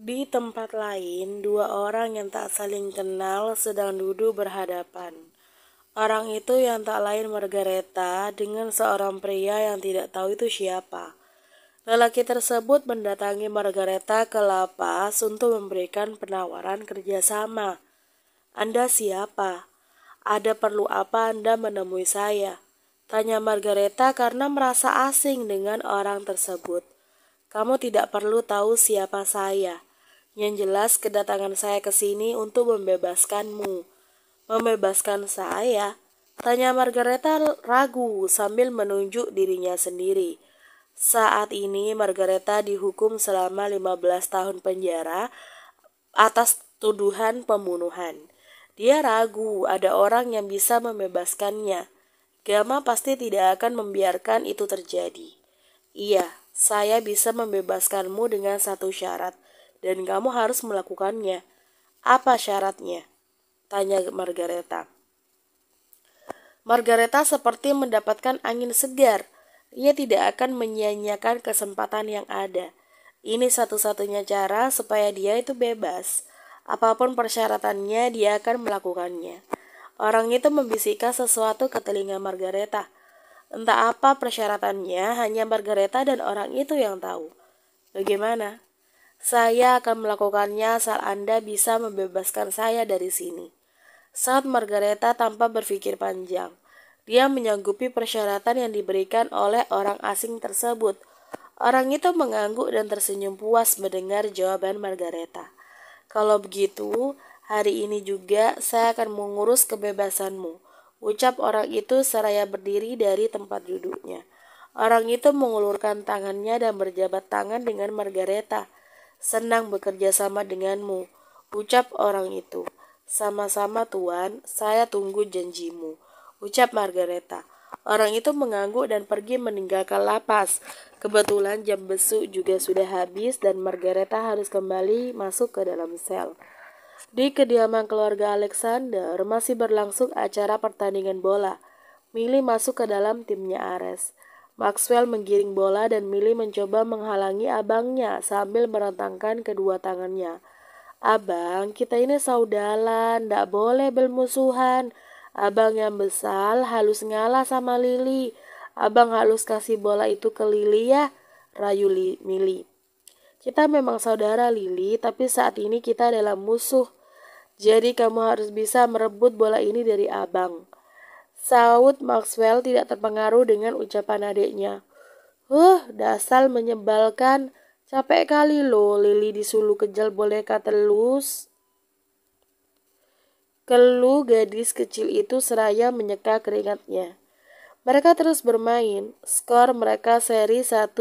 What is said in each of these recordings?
Di tempat lain, dua orang yang tak saling kenal sedang duduk berhadapan. Orang itu yang tak lain Margareta dengan seorang pria yang tidak tahu itu siapa. Lelaki tersebut mendatangi Margareta ke lapas untuk memberikan penawaran kerjasama. Anda siapa? Ada perlu apa Anda menemui saya? Tanya Margareta karena merasa asing dengan orang tersebut. Kamu tidak perlu tahu siapa saya. Yang jelas kedatangan saya ke sini untuk membebaskanmu. Membebaskan saya? Tanya Margareta ragu sambil menunjuk dirinya sendiri. Saat ini Margareta dihukum selama 15 tahun penjara atas tuduhan pembunuhan. Dia ragu ada orang yang bisa membebaskannya. Gama pasti tidak akan membiarkan itu terjadi. Iya, saya bisa membebaskanmu dengan satu syarat, dan kamu harus melakukannya. Apa syaratnya? Tanya Margareta. Margareta seperti mendapatkan angin segar. Ia tidak akan menyia-nyiakan kesempatan yang ada. Ini satu-satunya cara supaya dia itu bebas. Apapun persyaratannya, dia akan melakukannya. Orang itu membisikkan sesuatu ke telinga Margareta. Entah apa persyaratannya, hanya Margareta dan orang itu yang tahu. Bagaimana? Saya akan melakukannya asal Anda bisa membebaskan saya dari sini. Saat Margareta tanpa berpikir panjang, dia menyanggupi persyaratan yang diberikan oleh orang asing tersebut. Orang itu mengangguk dan tersenyum puas mendengar jawaban Margareta. Kalau begitu, hari ini juga saya akan mengurus kebebasanmu, ucap orang itu seraya berdiri dari tempat duduknya. Orang itu mengulurkan tangannya dan berjabat tangan dengan Margareta. Senang bekerja sama denganmu, ucap orang itu. Sama-sama Tuan, saya tunggu janjimu, ucap Margareta. Orang itu mengangguk dan pergi meninggalkan lapas. Kebetulan jam besuk juga sudah habis dan Margareta harus kembali masuk ke dalam sel. Di kediaman keluarga Alexander masih berlangsung acara pertandingan bola. Millie masuk ke dalam timnya Ares. Maxwell menggiring bola dan Millie mencoba menghalangi abangnya sambil merentangkan kedua tangannya. Abang, kita ini saudara, ndak boleh bermusuhan. Abang yang besar halus ngalah sama Lily. Abang halus kasih bola itu ke Lily ya, rayu Millie. Kita memang saudara Lily, tapi saat ini kita adalah musuh. Jadi kamu harus bisa merebut bola ini dari abang. Saud Maxwell tidak terpengaruh dengan ucapan adiknya. Dasar menyebalkan. Capek kali loh Lily disuruh kejar boneka telus. Keluh gadis kecil itu seraya menyeka keringatnya. Mereka terus bermain. Skor mereka seri 1-1.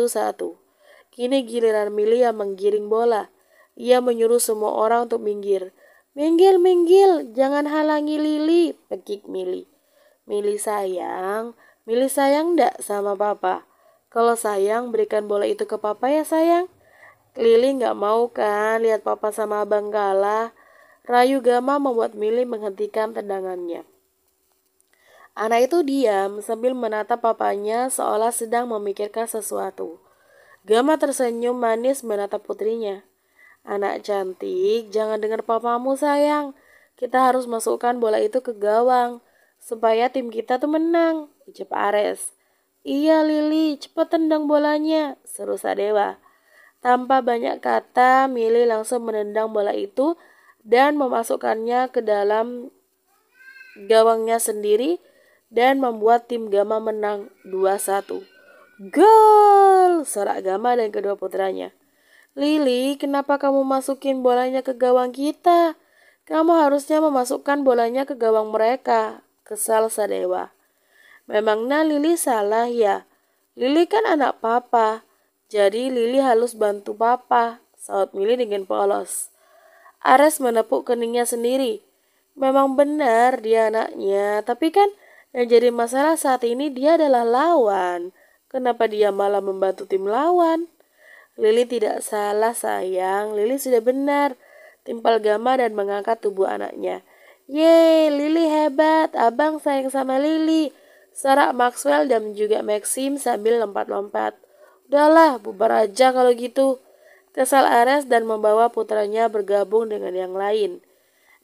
Kini giliran Millie yang menggiring bola. Ia menyuruh semua orang untuk minggir. Minggir, minggir, jangan halangi Lily, pekik Millie. Millie sayang ndak sama papa? Kalau sayang, berikan bola itu ke papa ya sayang. Lily nggak mau kan lihat papa sama abang kalah. Rayu Gama membuat Millie menghentikan tendangannya. Anak itu diam sambil menatap papanya seolah sedang memikirkan sesuatu. Gama tersenyum manis menatap putrinya. Anak cantik, jangan dengar papamu sayang. Kita harus masukkan bola itu ke gawang supaya tim kita tuh menang, ucap Ares. Iya Lily, cepat tendang bolanya, seru Sadewa. Tanpa banyak kata, Millie langsung menendang bola itu dan memasukkannya ke dalam gawangnya sendiri dan membuat tim Gama menang 2-1. Gol! Sorak Gama dan kedua putranya. Lily, kenapa kamu masukin bolanya ke gawang kita? Kamu harusnya memasukkan bolanya ke gawang mereka, kesal Sadewa. Memangnya Lily salah ya? Lily kan anak papa, jadi Lily harus bantu papa, saut Millie dengan polos. Ares menepuk keningnya sendiri. Memang benar dia anaknya, tapi kan yang jadi masalah saat ini dia adalah lawan. Kenapa dia malah membantu tim lawan? Lily tidak salah sayang, Lily sudah benar. Timpal Gama dan mengangkat tubuh anaknya. Yeay, Lily hebat, abang sayang sama Lily. Sorak Maxwell dan juga Maxim sambil lompat-lompat. Udahlah, bubar aja kalau gitu. Kesal Ares dan membawa putranya bergabung dengan yang lain.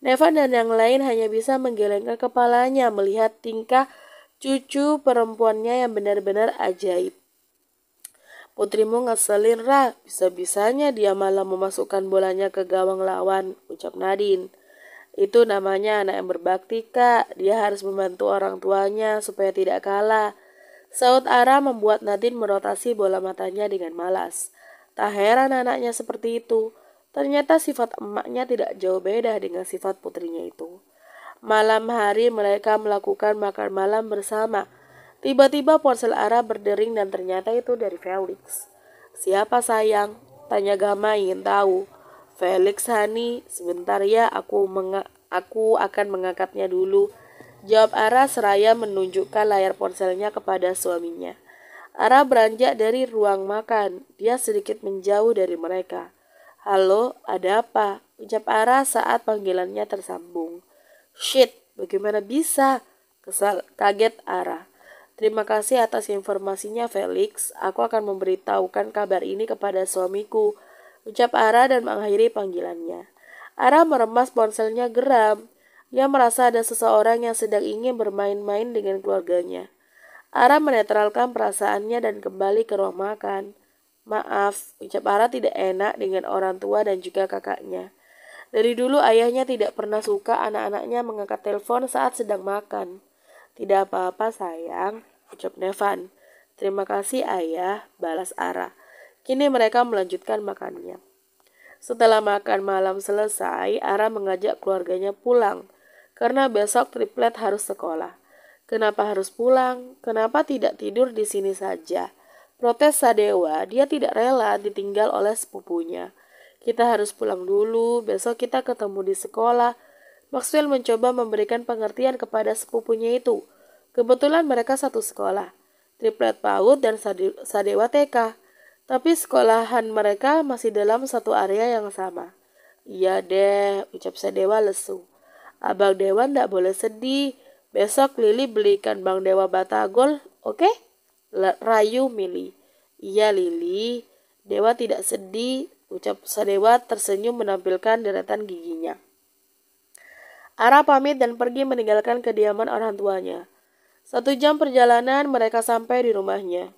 Nevan dan yang lain hanya bisa menggelengkan kepalanya melihat tingkah cucu perempuannya yang benar-benar ajaib. Putrimu ngeselin, Ra. Bisa-bisanya dia malah memasukkan bolanya ke gawang lawan, ucap Nadine. Itu namanya anak yang berbakti, Kak. Dia harus membantu orang tuanya supaya tidak kalah. Saud Ara membuat Nadine merotasi bola matanya dengan malas. Tak heran anaknya seperti itu. Ternyata sifat emaknya tidak jauh beda dengan sifat putrinya itu. Malam hari mereka melakukan makan malam bersama. Tiba-tiba ponsel Ara berdering dan ternyata itu dari Felix. Siapa sayang? Tanya Gama ingin tahu. Felix Hani, sebentar ya aku akan mengangkatnya dulu. Jawab Ara seraya menunjukkan layar ponselnya kepada suaminya. Ara beranjak dari ruang makan. Dia sedikit menjauh dari mereka. Halo, ada apa? Ucap Ara saat panggilannya tersambung. Shit, bagaimana bisa? Kaget Ara. Terima kasih atas informasinya Felix. Aku akan memberitahukan kabar ini kepada suamiku. Ucap Ara dan mengakhiri panggilannya. Ara meremas ponselnya geram. Ia merasa ada seseorang yang sedang ingin bermain-main dengan keluarganya. Ara menetralkan perasaannya dan kembali ke ruang makan. Maaf, ucap Ara tidak enak dengan orang tua dan juga kakaknya. Dari dulu ayahnya tidak pernah suka anak-anaknya mengangkat telepon saat sedang makan. Tidak apa-apa sayang, ucap Nevan. Terima kasih ayah, balas Ara. Kini mereka melanjutkan makannya. Setelah makan malam selesai, Ara mengajak keluarganya pulang. Karena besok triplet harus sekolah. Kenapa harus pulang? Kenapa tidak tidur di sini saja? Protes Sadewa, dia tidak rela ditinggal oleh sepupunya. Kita harus pulang dulu, besok kita ketemu di sekolah. Maxwell mencoba memberikan pengertian kepada sepupunya itu. Kebetulan mereka satu sekolah, triplet PAUD dan Sadewa TK. Tapi sekolahan mereka masih dalam satu area yang sama. Iya deh, ucap Sadewa lesu. Abang Dewa ndak boleh sedih. Besok Lili belikan Bang Dewa batagol, oke? Rayu Mili. Iya Lili, Dewa tidak sedih, ucap Sadewa tersenyum menampilkan deretan giginya. Ara pamit dan pergi meninggalkan kediaman orang tuanya. 1 jam perjalanan mereka sampai di rumahnya.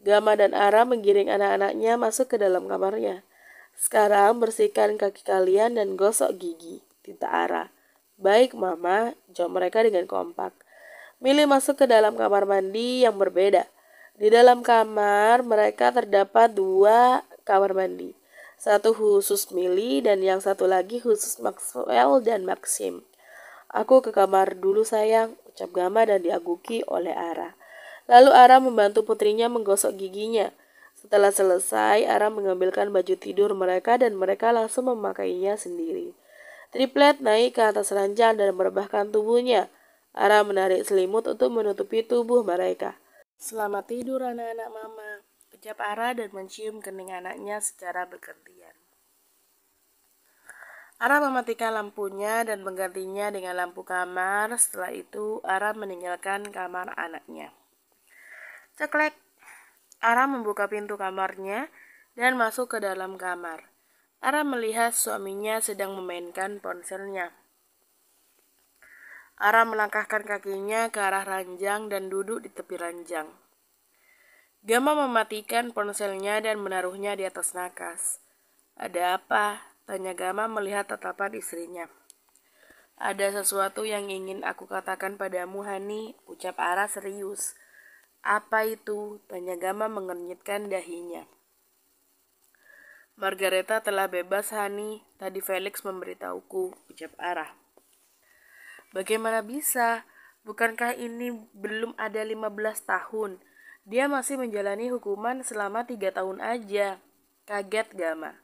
Gama dan Ara menggiring anak-anaknya masuk ke dalam kamarnya. Sekarang bersihkan kaki kalian dan gosok gigi, tinta Ara. Baik mama, jawab mereka dengan kompak. Mili masuk ke dalam kamar mandi yang berbeda. Di dalam kamar mereka terdapat 2 kamar mandi. Satu khusus Mili dan yang satu lagi khusus Maxwell dan Maxim. Aku ke kamar dulu sayang, ucap Gama dan diaguki oleh Ara. Lalu Ara membantu putrinya menggosok giginya. Setelah selesai, Ara mengambilkan baju tidur mereka dan mereka langsung memakainya sendiri. Triplet naik ke atas ranjang dan merebahkan tubuhnya. Ara menarik selimut untuk menutupi tubuh mereka. Selamat tidur anak-anak mama, ucap Ara dan mencium kening anaknya secara bergantian. Ara mematikan lampunya dan menggantinya dengan lampu kamar. Setelah itu, Ara meninggalkan kamar anaknya. Ceklek. Ara membuka pintu kamarnya dan masuk ke dalam kamar. Ara melihat suaminya sedang memainkan ponselnya. Ara melangkahkan kakinya ke arah ranjang dan duduk di tepi ranjang. Gama mematikan ponselnya dan menaruhnya di atas nakas. Ada apa? Tanya Gama melihat tatapan istrinya. Ada sesuatu yang ingin aku katakan padamu, Hani, ucap Ara serius. Apa itu? Tanya Gama mengernyitkan dahinya. Margareta telah bebas, Hani. Tadi Felix memberitahuku, ucap Ara. Bagaimana bisa? Bukankah ini belum ada 15 tahun? Dia masih menjalani hukuman selama 3 tahun aja. Kaget Gama.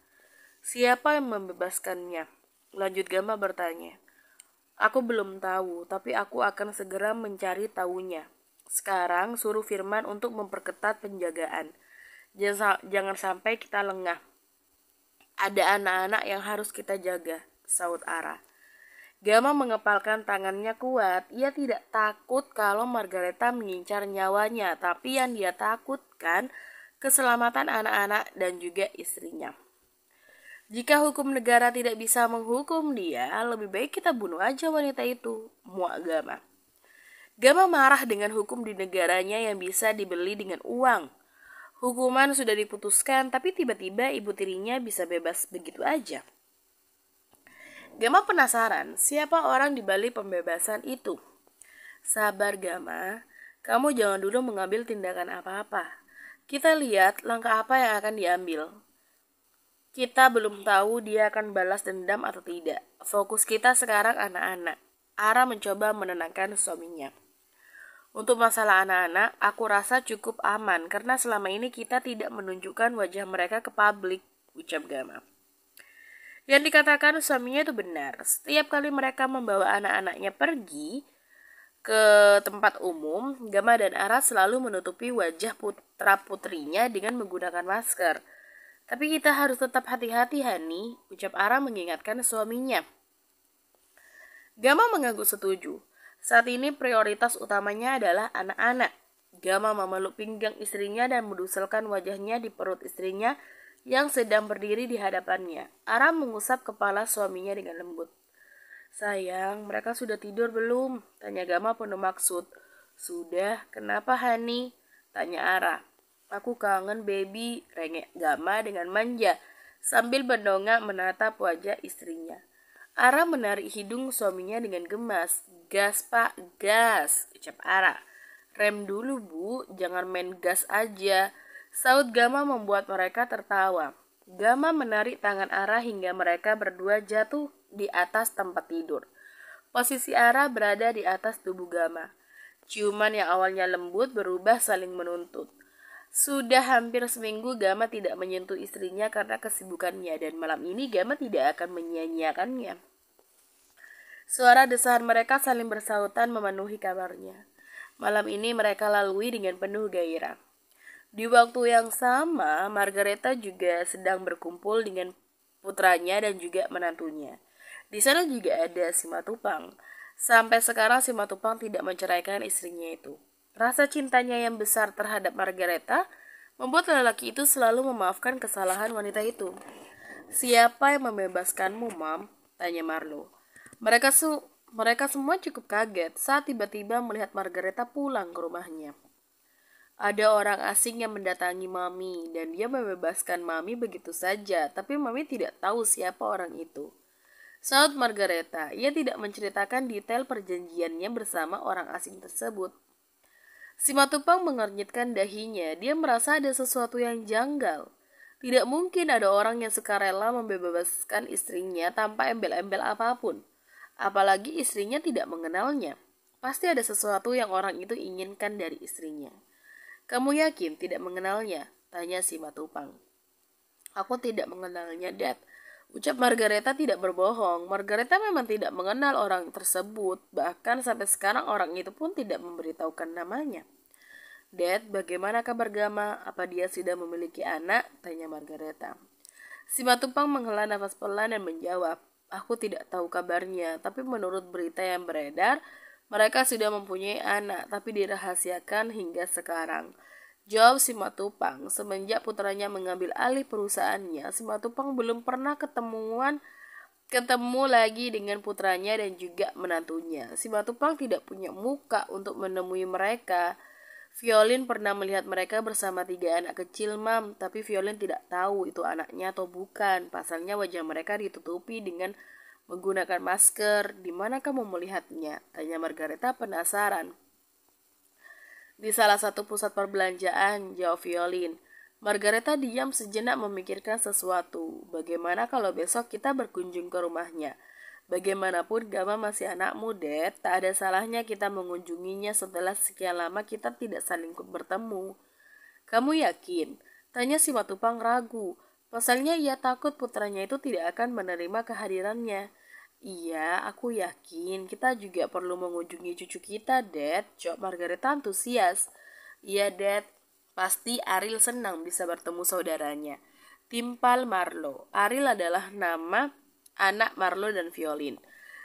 Siapa yang membebaskannya? Lanjut Gama bertanya. Aku belum tahu, tapi aku akan segera mencari tahunya. Sekarang suruh Firman untuk memperketat penjagaan. Jangan sampai kita lengah. Ada anak-anak yang harus kita jaga, saut Ara. Gama mengepalkan tangannya kuat. Ia tidak takut kalau Margareta mengincar nyawanya, tapi yang dia takutkan keselamatan anak-anak dan juga istrinya. Jika hukum negara tidak bisa menghukum dia, lebih baik kita bunuh aja wanita itu, muak Gama. Gama marah dengan hukum di negaranya yang bisa dibeli dengan uang. Hukuman sudah diputuskan, tapi tiba-tiba ibu tirinya bisa bebas begitu aja. Gama penasaran siapa orang di balik pembebasan itu. Sabar Gama, kamu jangan dulu mengambil tindakan apa-apa. Kita lihat langkah apa yang akan diambil. Kita belum tahu dia akan balas dendam atau tidak. Fokus kita sekarang anak-anak. Ara mencoba menenangkan suaminya. Untuk masalah anak-anak, aku rasa cukup aman karena selama ini kita tidak menunjukkan wajah mereka ke publik, ucap Gama. Yang dikatakan suaminya itu benar. Setiap kali mereka membawa anak-anaknya pergi ke tempat umum, Gama dan Ara selalu menutupi wajah putra-putrinya dengan menggunakan masker. Tapi kita harus tetap hati-hati, Hani, ucap Ara mengingatkan suaminya. Gama mengangguk setuju. Saat ini prioritas utamanya adalah anak-anak. Gama memeluk pinggang istrinya dan menduselkan wajahnya di perut istrinya yang sedang berdiri di hadapannya. Ara mengusap kepala suaminya dengan lembut. Sayang, mereka sudah tidur belum? Tanya Gama penuh maksud. Sudah, kenapa Hani? Tanya Ara. Aku kangen baby, rengek Gama dengan manja sambil mendongak menatap wajah istrinya. Ara menarik hidung suaminya dengan gemas. Gas pak, gas, ucap Ara. Rem dulu bu, jangan main gas aja. Saut Gama membuat mereka tertawa. Gama menarik tangan Ara hingga mereka berdua jatuh di atas tempat tidur. Posisi Ara berada di atas tubuh Gama. Ciuman yang awalnya lembut berubah saling menuntut. Sudah hampir seminggu Gama tidak menyentuh istrinya karena kesibukannya dan malam ini Gama tidak akan menyia-nyiakannya. Suara desahan mereka saling bersautan memenuhi kamarnya. Malam ini mereka lalui dengan penuh gairah. Di waktu yang sama, Margareta juga sedang berkumpul dengan putranya dan juga menantunya. Di sana juga ada si Matupang. Sampai sekarang si Matupang tidak menceraikan istrinya itu. Rasa cintanya yang besar terhadap Margareta membuat lelaki itu selalu memaafkan kesalahan wanita itu. Siapa yang membebaskanmu, Mam? Tanya Marlo. Mereka semua cukup kaget saat tiba-tiba melihat Margareta pulang ke rumahnya. Ada orang asing yang mendatangi Mami dan dia membebaskan Mami begitu saja, tapi Mami tidak tahu siapa orang itu. Saut Margareta, ia tidak menceritakan detail perjanjiannya bersama orang asing tersebut. Si Matupang mengernyitkan dahinya, dia merasa ada sesuatu yang janggal. Tidak mungkin ada orang yang sukarela membebaskan istrinya tanpa embel-embel apapun. Apalagi istrinya tidak mengenalnya. Pasti ada sesuatu yang orang itu inginkan dari istrinya. Kamu yakin tidak mengenalnya? Tanya si Matupang. Aku tidak mengenalnya, Dad. Ucap Margareta tidak berbohong. Margareta memang tidak mengenal orang tersebut. Bahkan sampai sekarang orang itu pun tidak memberitahukan namanya. Dad, bagaimana kabar Gama? Apa dia sudah memiliki anak? Tanya Margareta. Si Matupang menghela nafas pelan dan menjawab. Aku tidak tahu kabarnya, tapi menurut berita yang beredar, mereka sudah mempunyai anak, tapi dirahasiakan hingga sekarang. Jawab si Matupang. Semenjak putranya mengambil alih perusahaannya, si Matupang belum pernah ketemu lagi dengan putranya dan juga menantunya. Si Matupang tidak punya muka untuk menemui mereka. Violin pernah melihat mereka bersama 3 anak kecil, Mam, tapi Violin tidak tahu itu anaknya atau bukan. Pasalnya wajah mereka ditutupi dengan menggunakan masker. Di mana kamu melihatnya? Tanya Margareta penasaran. Di salah satu pusat perbelanjaan, jawab Violin. Margareta diam sejenak memikirkan sesuatu. Bagaimana kalau besok kita berkunjung ke rumahnya? Bagaimanapun Gama masih anakmu, Dad. Tak ada salahnya kita mengunjunginya setelah sekian lama kita tidak saling bertemu. Kamu yakin? Tanya si Matupang ragu. Pasalnya ia takut putranya itu tidak akan menerima kehadirannya. Iya, aku yakin. Kita juga perlu mengunjungi cucu kita, Dad. Jawab Margareta antusias. Iya, Dad. Pasti Ariel senang bisa bertemu saudaranya. Timpal Marlo. Ariel adalah nama anak Marlo dan Violin.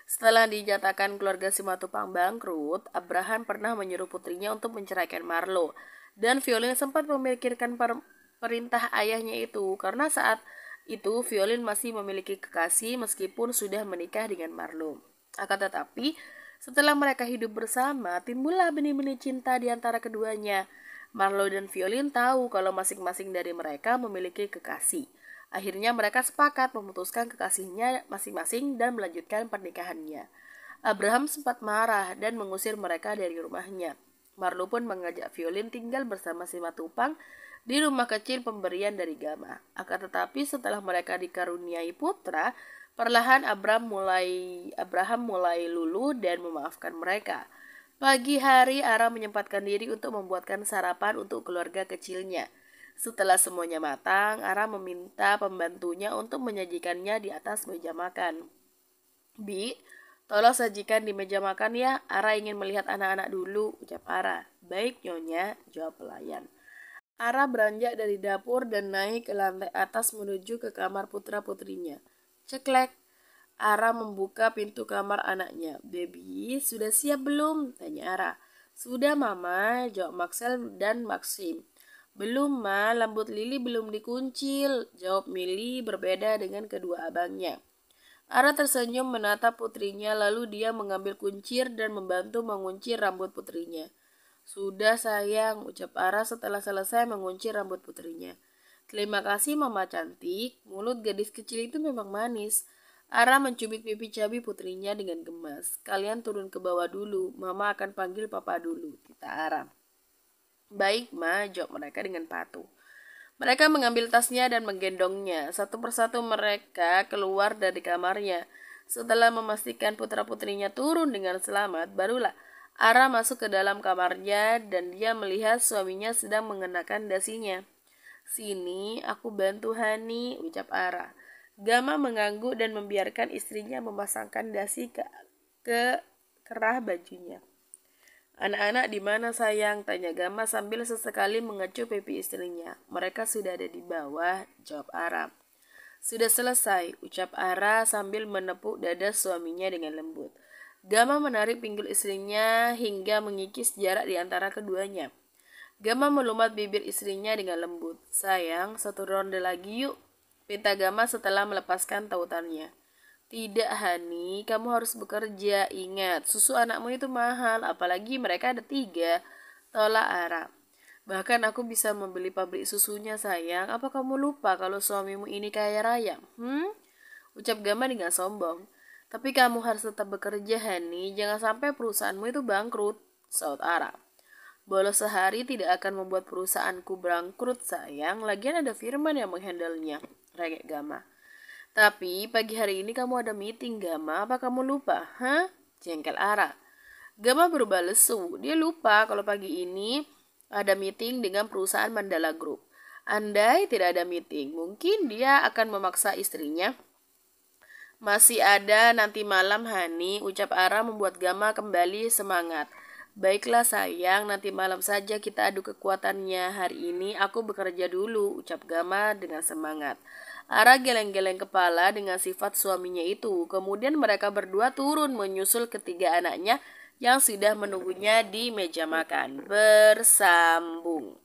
Setelah dinyatakan keluarga si Matupang bangkrut, Abraham pernah menyuruh putrinya untuk menceraikan Marlo. Dan Violin sempat memikirkan perintah ayahnya itu, karena saat itu Violin masih memiliki kekasih meskipun sudah menikah dengan Marlo. Akan tetapi, setelah mereka hidup bersama, timbullah benih-benih cinta di antara keduanya. Marlo dan Violin tahu kalau masing-masing dari mereka memiliki kekasih. Akhirnya mereka sepakat memutuskan kekasihnya masing-masing dan melanjutkan pernikahannya. Abraham sempat marah dan mengusir mereka dari rumahnya. Marlo pun mengajak Violin tinggal bersama si Matupang di rumah kecil pemberian dari Gama. Akan tetapi setelah mereka dikaruniai putra, perlahan Abraham mulai luluh dan memaafkan mereka. Pagi hari Ara menyempatkan diri untuk membuatkan sarapan untuk keluarga kecilnya. Setelah semuanya matang, Ara meminta pembantunya untuk menyajikannya di atas meja makan. Bi, tolong sajikan di meja makan ya, Ara ingin melihat anak-anak dulu, ucap Ara. Baik nyonya, jawab pelayan. Ara beranjak dari dapur dan naik ke lantai atas menuju ke kamar putra-putrinya. Ceklek. Ara membuka pintu kamar anaknya. Baby, sudah siap belum? Tanya Ara. Sudah mama, jawab Maxel dan Maxim. Belum ma, rambut Lili belum dikuncil, jawab Milly berbeda dengan kedua abangnya. Ara tersenyum menatap putrinya lalu dia mengambil kuncir dan membantu menguncir rambut putrinya. Sudah sayang, ucap Ara setelah selesai mengunci rambut putrinya. Terima kasih mama cantik, mulut gadis kecil itu memang manis. Ara mencubit pipi cabi putrinya dengan gemas. Kalian turun ke bawah dulu, mama akan panggil papa dulu, kata Ara. Baik ma, jawab mereka dengan patuh. Mereka mengambil tasnya dan menggendongnya. Satu persatu mereka keluar dari kamarnya. Setelah memastikan putra-putrinya turun dengan selamat, barulah Ara masuk ke dalam kamarnya dan dia melihat suaminya sedang mengenakan dasinya. Sini, aku bantu Hani, ucap Ara. Gama mengangguk dan membiarkan istrinya memasangkan dasi ke kerah bajunya. Anak-anak di mana sayang? Tanya Gama sambil sesekali mengecup pipi istrinya. Mereka sudah ada di bawah, jawab Ara. Sudah selesai, ucap Ara sambil menepuk dada suaminya dengan lembut. Gama menarik pinggul istrinya hingga mengikis jarak di antara keduanya. Gama melumat bibir istrinya dengan lembut. Sayang, satu ronde lagi yuk, pinta Gama setelah melepaskan tautannya. Tidak Hani, kamu harus bekerja. Ingat, susu anakmu itu mahal, apalagi mereka ada 3, tolak Ara. Bahkan aku bisa membeli pabrik susunya sayang. Apa kamu lupa kalau suamimu ini kaya raya? Ucap Gama dengan sombong. Tapi kamu harus tetap bekerja, Hani. Jangan sampai perusahaanmu itu bangkrut, saut Ara. Bolos sehari tidak akan membuat perusahaanku bangkrut, sayang. Lagian ada Firman yang menghandlenya, regek Gama. Tapi pagi hari ini kamu ada meeting, Gama. Apa kamu lupa? Jengkel Ara. Gama berubah lesu. Dia lupa kalau pagi ini ada meeting dengan perusahaan Mandala Group. Andai tidak ada meeting, mungkin dia akan memaksa istrinya. Masih ada nanti malam, Hani, ucap Ara membuat Gama kembali semangat. Baiklah sayang, nanti malam saja kita adu kekuatannya. Hari ini aku bekerja dulu, ucap Gama dengan semangat. Ara geleng-geleng kepala dengan sifat suaminya itu. Kemudian mereka berdua turun menyusul ketiga anaknya yang sudah menunggunya di meja makan. Bersambung.